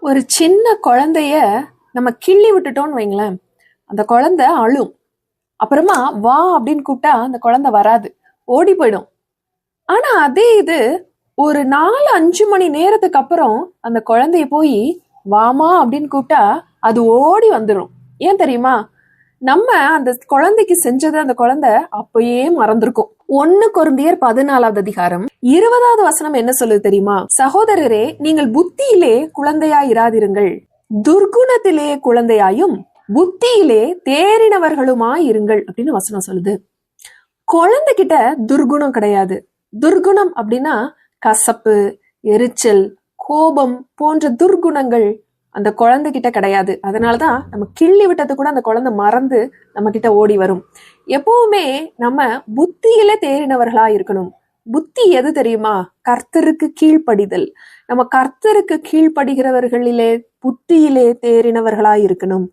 ஒரு சின்ன குழந்தைய நம்ம கிள்ளி விட்டுட்டோம்னு வைங்களேன், அந்த குழந்தை அழும். அப்புறமா வா அப்படின்னு கூப்பிட்டா அந்த குழந்தை வராது, ஓடி போயிடும். ஆனா அதே இது ஒரு 4-5 மணி நேரத்துக்கு அப்புறம் அந்த குழந்தைய போய் வாமா அப்படின்னு கூப்பிட்டா அது ஓடி வந்துடும். ஏன் தெரியுமா? நம்ம அந்த குழந்தைக்கு செஞ்சது அந்த குழந்தை அப்பயே மறந்திருக்கும். 1 கொரிந்தியர் 14வது அதிகாரம் 20வது வசனம் என்ன சொல்லுது தெரியுமா? சகோதரரே, நீங்கள் புத்தியிலே குழந்தையாய் இராதிருங்கள், துர்குணத்திலே குழந்தையாயும் புத்தியிலே தேறினவர்களுமாய் இருங்கள் அப்படின்னு வசனம் சொல்லுது. குழந்தைகிட்ட துர்குணம் கிடையாது. துர்குணம் அப்படின்னா கசப்பு, எரிச்சல், கோபம் போன்ற துர்குணங்கள் அந்த குழந்தைகிட்ட கிடையாது. அதனாலதான் நம்ம கிள்ளி விட்டது கூட அந்த குழந்தை மறந்து நம்ம கிட்ட ஓடி வரும். எப்பவுமே நம்ம புத்தியிலே தேறினவர்களா இருக்கணும். புத்தி எது தெரியுமா? கர்த்தருக்கு கீழ்ப்படிதல். நம்ம கர்த்தருக்கு கீழ்ப்படுகிறவர்களிலே புத்தியிலே தேறினவர்களா இருக்கணும்.